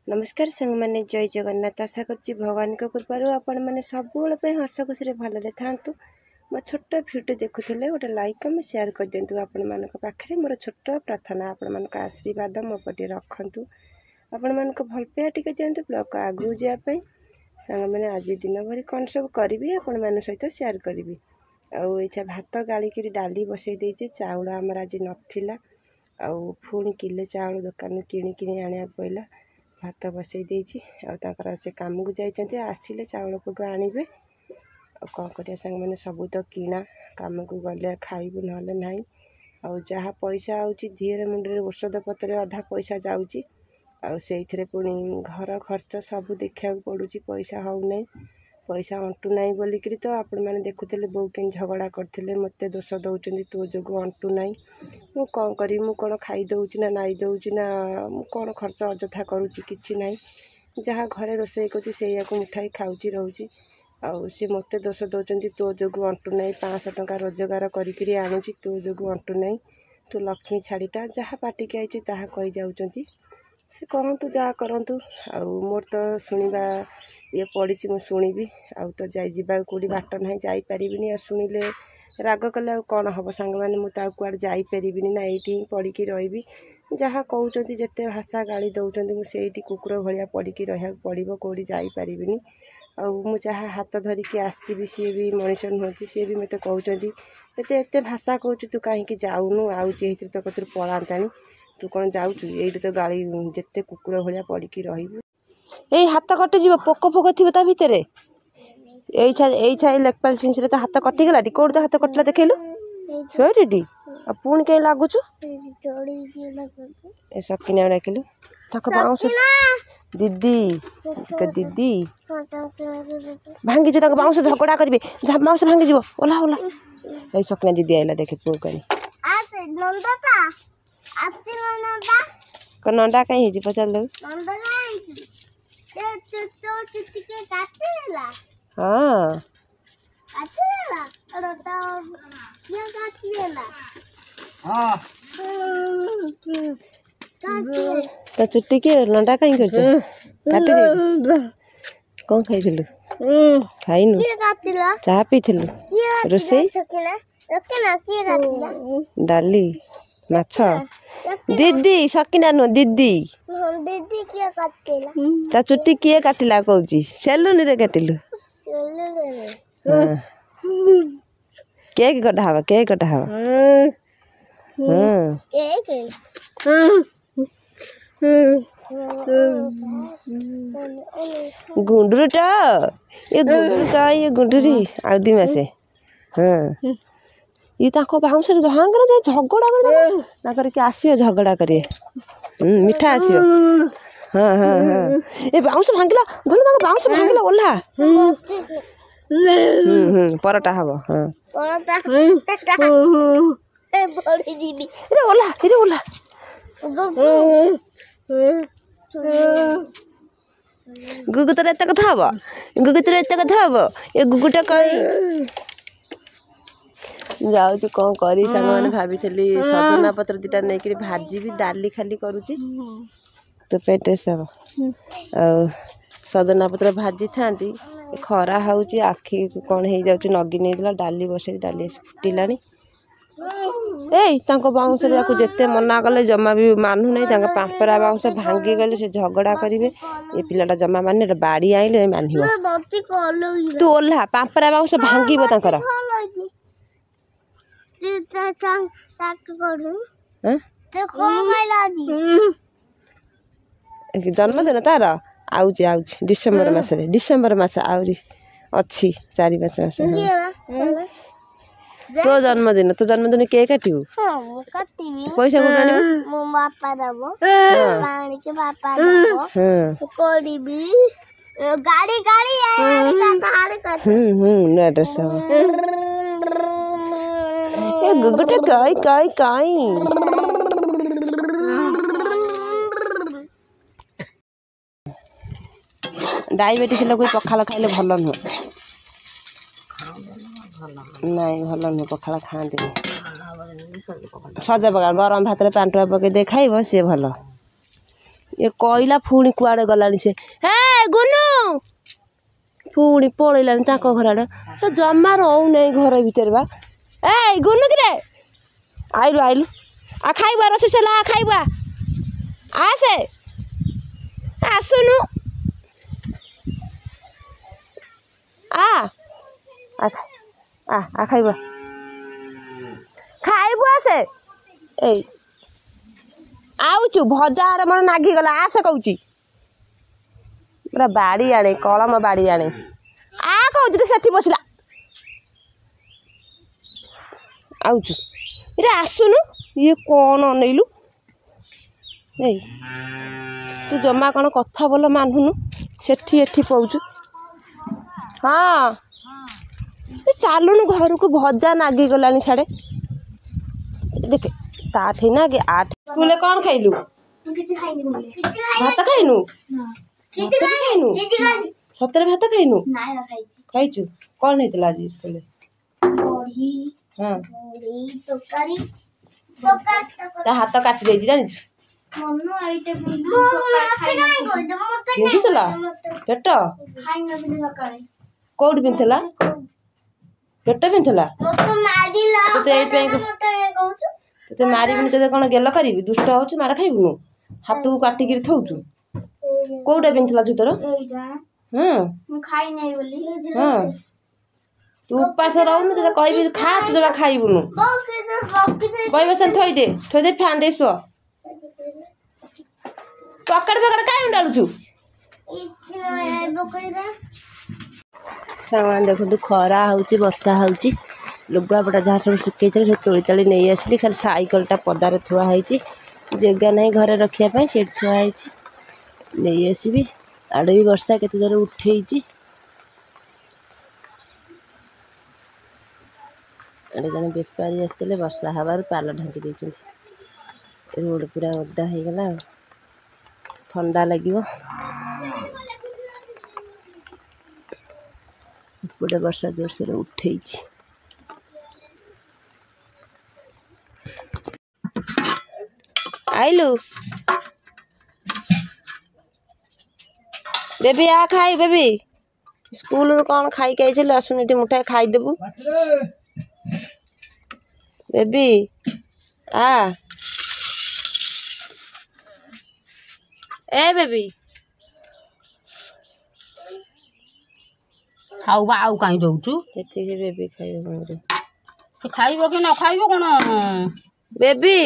नमस्कार संग मैंने जय जगन्नाथ। आशा करछि भगवान को कृपारू आपण मैंने सबुबले हस खुशी भलरे थांतु। मो छोट भिडियो देखुले गोटे लाइक कमेंट शेयर कर दिंतु। आपण मान पाखे मोर छोट प्रार्थना आपण मान आशीर्वाद मो पटे रखु। आपण मान भल पाइबा टिके दिंतु ब्लॉग को आगू जावाई। सांग मैंने आज दिन भर कौन सब करी आपण मान सहित शेयर करी। आईछा भात गालिक डाली बसई देचे। चाउल आमर आज नाला पुणी किले चाउल दुकान किणी आने पड़ा। भात बसई देछि से काम को जाइए आसिले चाउल कोटू आनिबे। कौन करिया संग मैंने सबू तो किणा काम को गले खाइबू ना ना। जहाँ पैसा आउची धीरे मुंडे औषध पत्र अधा पैसा जाऊँगी। से पुणी घर खर्च सब देखा पड़ुची। पैसा हो नहीं पैसा अंटू ना बोलिक तो आपण मैंने देखुले बो के झगड़ा करते मत दोष दौरान तो जो अंटू ना मु कौन करी मु कौन खाई दौची ना नाई दौची ना मु कौन खर्च अजथा करुँची कि ना। जहाँ घरे रोषे कर मुठाई खाऊँ रोची सी मत दोष दौरान तो जो अंटू ना 500 टंका रोजगार करी आणुची तो जो अंटू ना तू लक्ष्मी छाड़ीटा जहाँ पाटिक आई ताहा कही जाऊँच से कहतु जहाँ करूँ। मोर तो शुणा ये पड़ी मुझे शुणी तो जावा कौटी बाट ना जापरि आ शुणिले राग कले कौन हम सांग मैंने मुझे कुआड़े जापरि ना ये पड़ी रही। जहाँ कहते जिते भाषा गाड़ी दौरान मुझे कुकुर भाया पड़ी रहा पड़ो कौटी जापरि। मु जहाँ हाथ धरिकी आसि सी भी मनीष नुह सी भी मत कहते एत भाषा कहूँ तू कहीं जाऊनु आउे तो कतर पलाता तू कौन जाऊँ ये तो गाड़ी जिते कुकुर भाया पड़ी रही। ये हाथ कटिज पोक फोक थी भितर यही लेखपाल सिंह तो हाथ कटिगला कौट तो हाथ कटला देखलु शोटी पुणी कहीं लगुच सकिना डाकिलु बाउंस दीदी दीदी भांगी बाउंस झगड़ा करेंगे जहाँ बाउंस भांगी ओला ओला ये सकिना दीदी आइला देखे पु कहीं नंदा कहीं पचार लो। हाँ तो चुट्टी के लंडा कहीं कर कौन खाई खाइनु चाह पीलु रोसे डाली माछ दीदी सकिना नु दीदी ता चुट्टी किए काटिला कहूँ सेलुन रे काटिलु केक कटा हवा केक कटा हवा गुंडुरटा ये गुंडुर का ये गुंडुरी आदि मासे। हाँ ये बाउंस हाँ झगड़ा कर आसियो झगड़ा करे मिठा आसियो। हाँ हाँ हाँ ये बाउंस भांगिला धन बाउंस भांगिला ओला परटा हब। हाँ ओला इरे ओला गुगु तर एत कथा हम गुगु तर एत कथा हम ये गुगुटा कहीं जाऊँ कौन करी सांग मैंने भाभी सजना पत्र दुटा नहीं भाजी भी डाली खाली करुची तो पेटे सब सजना पत्र भाजी था खरा होची आखि कौन हो जाऊँ नगी नहीं डाली बसे डाली फुटिला बाउंस जिते मना कले जमा भी मानु नहीं पापरा बाउंस भांगी गले से झगड़ा करेंगे ये पिलाटा जमा मान बाड़ी आइले मान तू ओल्हा पापरा बाउंस भांगी जन्मदिन तार आउची डिसेम्बर मसरे डिसेम्बर मस आहरी अच्छी 4-5 मास तो जन्मदिन केक काटू पैसा गुगुटा काई काई काई डायबिटीज लोग पखाल खाइले भल नुह नाई भल नुह पखाल खाते सज पका गरम भात पांटुआ पकई दे खाइब सी भल ये कहला पुणी कुआड़े गलानी से हे गुनु पुणी पलैलानी ताक घर आड़े से जमा रहू नहीं घर भीतर बा ए गुनु कि आइलु आइलु आ खाइबा रसी से ला खाइबा आसे आसुनु आ खाइबा खाइबु आसे ए आउचु भजा रे मन नागी गला आसे कहूची पूरा बाड़ी आने कलम बाड़ी आने आ कहूची तो सेठी बसला आउचु इरे आसुनु ये कौन अनेलु ए तू जमा कौन कथा बोल मानुनु सेठी एठी पौचु हाँ चालुनु घर को भजा नागी गलानी साड़े देख ताठी ना कि आठ स्कूल कौन खाइलु भात खाइनु सतरे भात खाइनु खाइचु कौन हेतला आज स्कूल हाँ ता हाथ काटी दे जानी पिंधुला पेट कौट पिंधला पेट पिंधला ते मारी ते कौन गेल करी दुष्ट हो मार खाइबुनु हाथ को काटिक थौचु कौटा पिंधला तोर हाँ हाँ तू उपास रहनु तो कहबी खा तू जमा खाइबुनु कहबे से थई दे फैन दे सो पकड़ काहे डालुछु सामान देखो खरा होची वर्षा होची लुगापटा जहाँ सब सुखे सब तोली ताली नहीं आसली खाली साइकलटा पदार थुआ है जगह नहीं घरे रखापी से थुआ है नहीं आसबि आड़े भी वर्षा केते जोर उठे आड़े जन बेपारी आसते वर्षा हबार पाल ढांकी देते रोड पूरा ओदा हो गला ठंडा लगे एपटे वर्षा जोरसोर उठे आइलु बेबी आ खाई बेबी स्कूल कौन खाई के आसुन ये मुठाए खाईदेबू बेबी आ ए बेबी खाऊबा आउ कहीं दौचु बेबी खाइबो खाइबो कि न खाइबो कोन बेबी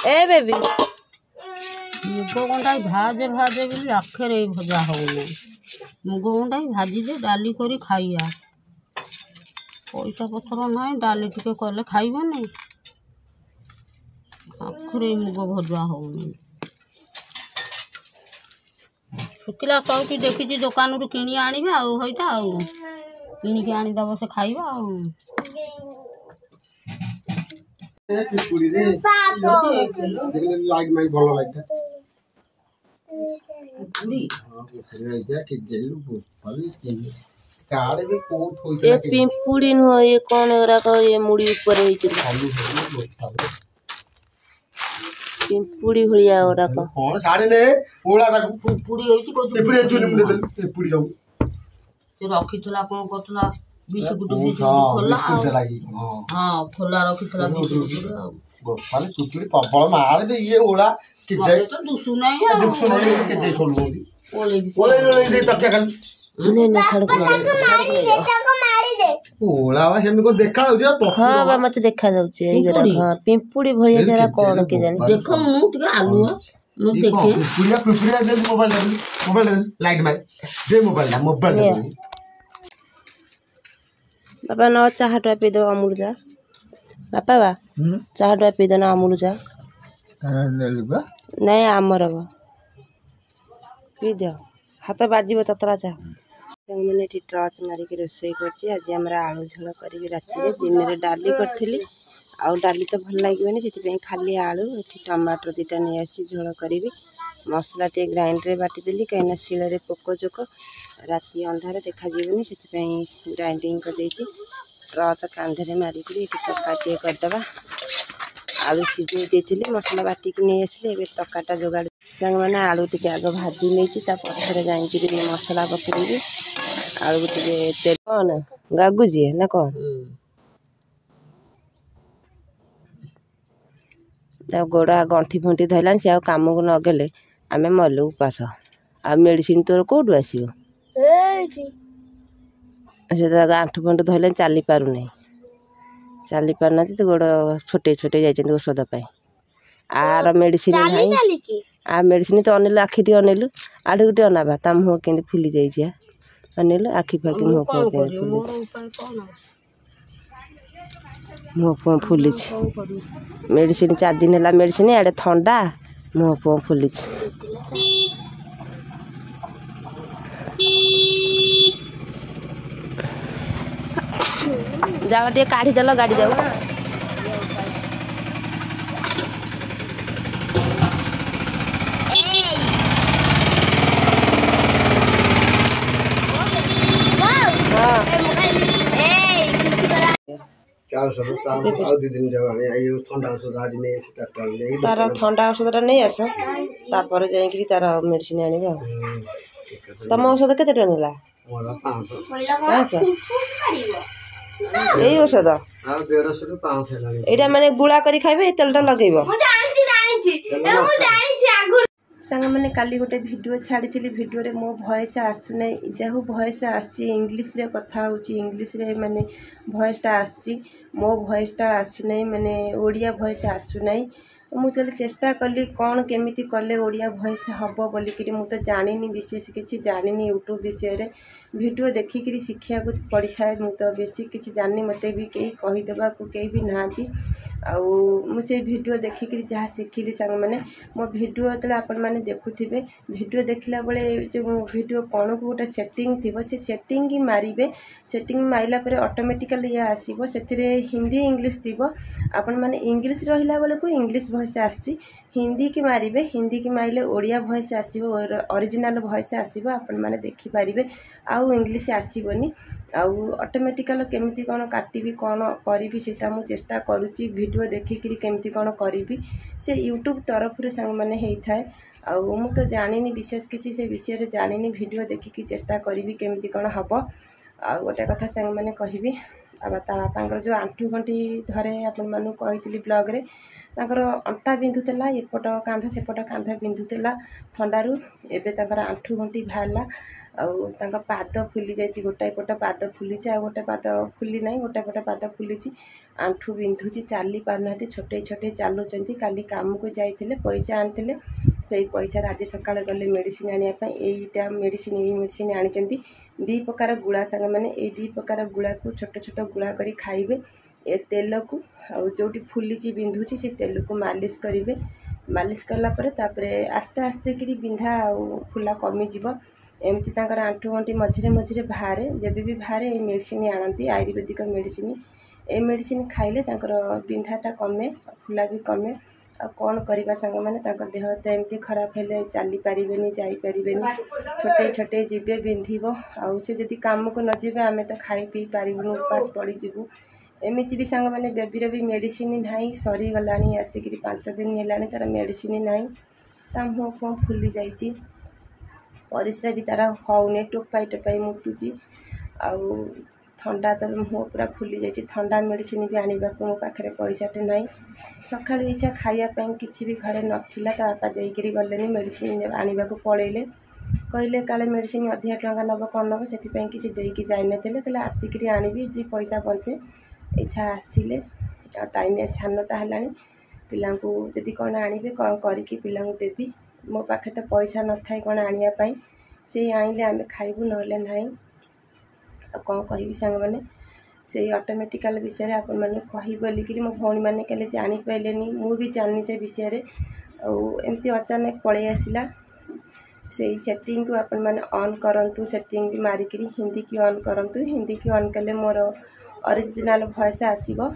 ए बेबी मुग गंडा भाजे भाजे बोली आखिर भजा हो मुग गंडा भाजी दे डाली करी खाइया पैसा पथर ना डाली टिके कले खाइब नहीं आखिर मुग भजा हो शुखिला सौटी देखी दुकान रू किणी आनिबे आईटा किणिकी आनीदब से खाइबा ये पिंपुड़ी नुह ये कौन ये मुड़ी ऊपर पिंपुड़ी भलिया कौन साड़े ने ओला पिंपुड़ी पिंपुड़ी चुनी मुंडे दल पिंपुड़ी जाऊ से रखितला कोन करतला बिस्कुट खोला हां खोला रखितला बिस्कुट गोपाल पिंपुड़ी प्रबल मार दे ये ओला कि जाय तो दुसु नहीं के जाय छोड़ मोदी ओले दे तक क्या नहीं सड़क मारी दे ओला वा हम को देखा हो हां बा मते देखा जाउछे एई गरा हां पिंपुड़ी भइया जरा कोन के जाने देखो मु टिके आलू मु देखे पिंपुड़ी दे मोबाइल लाइट मार दे मोबाइल दे बाबा न चाह टा पी दो अमूल जा बापा बा चाह टा पी दो ना अमूल जा नहीं आमर पी दो हाथ बाजिब ततरा चाह मैंने टर्च मारिक रोसे आज आम आलू झोल करी राति दिन में डाली करी आउ डाली तो भल लगे से खाली आलू ये टमाटर 2टा नहीं आसी झोल करी मसला टे ग्राइंडर बाटिदेली कहीं शिଳରେ पोक जोक राति अंधार देखाଯିबनी से ग्राइंडिंग कर ट्रच कांधे मारिक तकाटे करदे आलू सीझे देती मसला बाटिक नहीं आसले ए तकाटा जोगाड़ सांग मैंने आलू टे आग भाजी नहीं पछरे जाइए मसला पकड़ी आलू टे तेल कौन गागुजी ना कौन गोड़ा गंठी फंटी धरलानी से काम को नगले आम मलु उपास आ मेडिसिन तोर कौटू आसो से गांठु फंटू धरले चली पारूना चली पारना तो गोड़ छोटे छोटे जाइए औषध आर मेडिसिन नहीं आ मेडिसिन तो अनेलु आखि टी अनेलु आड़ गुटे अनाबा ता मुह के फुली जाइए अनेलु आखि फाखि मुह फुह फुली मेडिसिन 4 दिन है मेडिसिन आड़े ठंडा मुह फुह फुली जाओ टे काढ़ी देल गाड़ी जाऊ तार ठंडा औषध नहीं आस तापर जाइए तार मेडिसिन आने तुम औषध के ना 500 यही औषध यहाँ माने गुड़ा करी खाइबे तेलटा लगेब सांग मैंने काली गोटे वीडियो छाड़ी वीडियो रे मो भॉइस आसुना जहाँ भॉइस आसी इंग्लिश रे कथा होची इंग्लिश रे माने भॉइसटा आसी मो भॉइसटा आसुना माने ओडिया भॉइस आसुना मुझे चेष्टा कली कौन केमिति कले ओडिया भॉइस हम बोलिकी मुझे जानी विशेष किसी जानी यूट्यूब विषय रे वीडियो देखिकी शिक्षा को पड़ी थाए मु तो बेसी किसी जानी मत भी कहीं कहीदेवा को कहीं भी नहांती मुझे वीडियो देखिकी जहाँ शिखिली सांग मैंने मो वीडियो जो आपण मैंने देखुवे वीडियो देखला बेले जो वीडियो कौन को गोटे सेटिंग थी से सेटिंग ही मारे सेटिंग मारला ऑटोमेटिकली ये आसो से हिंदी इंग्लिश थी आपण मैंने इंग्लिश रहा बेले को इंग्लिश भॉइस आसी हिंदी की मारे हिंदी की मारे ओडिया भॉइस आसो ओरिजिनल भॉइस आसो आपण मैंने देखिपारे आउ इंग्लिश आसबनी आउ ऑटोमेटिकल केमिति कौन काटिबी कौन करी से मुझे चेष्टा करुच्ची वीडियो देखिकी केमिति कौन करी से यूट्यूब तरफ सांग मैंने होता है आउ मु तो जानी विशेष किसी से विषय जानी वीडियो देखिकी चेष्टा करी केमिति कौन हम आ गोटे कथा सांग मैंने कहबी ता बापा जो आंठू गंठी धरे आपण मानू कही ब्लॉग रे तांकर अंटा बिंधुला एपट कांधा सेपट कांधा बिंधुला थंडारू एवं आंठू गंठी बाहरला आउ पाद फुली जाइए गोटाए पट पाद फुली आ गोटे पाद फुली ना गोटे पट पाद फुली आंठू बिंधुची चली पारना छोटे छोटे चलुंट काली काम को जाते पैसा आनी से पैसा आज सका गले मेडिसिन आने मेडिसिन यही मेडिसिन आनी 2 प्रकार गुड़ा सांग मैंने ये 2 प्रकार गुड़ा को छोट छोट गुड़ा कर खाइबे ए तेल को जो फुली बिंधुची से तेल को मालिश करेंगे मालिश कलापर आस्ते आस्ते कि बिंधा फुला कमिज एमती आंठू गंठी मझे मझे बाहर जब भी बाहर ये मेडिसिन आनती आयुर्वेदिक मेडिसिन ए मेडिसिन खाइले बिंधाटा कमे फुला भी कमे आ कौन करवा सांग मैंने देह तो एमती खराब है चली पारे जापरें छोटे छोटे जीवे बिंधब आउ से जदि कम को न जीवे आम तो खाई पी पारूँ उपास पड़ीजु एमती भी सांग मैंने बेबीर भी मेडिसिन ना सरीगला आसिक 5 दिन है तार मेडिसिन ना ता मुँह फुह फुली जाइए परिस्रा भी तार होने टोपाई टोपाई मुतुची आउ ठंडा तो मुँह पूरा फुली जाइए ठंडा मेडिसिन भी आने को मो पाखे पैसाटे ना सका इच्छा खायापी किसी भी घरे नाला ता बापा देकर गले मेडिसिन आने को पड़े कहले काले मेडिसिन अधिका टंका नब कौन नब से किसी देकी जाइन कहले आसिक आनबी जी पैसा बचे इच्छा आसिले टाइम सानटा है पिला जदि कौन आने कौन करके पिला देवी मो पाखे तो पैसा न था कौन आने से आइले आम खाइबू ना ना कौन कह सांग मैंने से ऑटोमेटिकल विषय आपण मैंने कही बोलिकी मो भौणी मैंने कहे जापारे मु भी जानी से विषय एमती अचानक पलि आसला से सेटिंग को आपण मैंने ऑन करंतु सेटिंग मारिक हिंदी की ऑन करंतु हिंदी की ऑन कले मोर ओरिजिनल वॉइस आसीबो।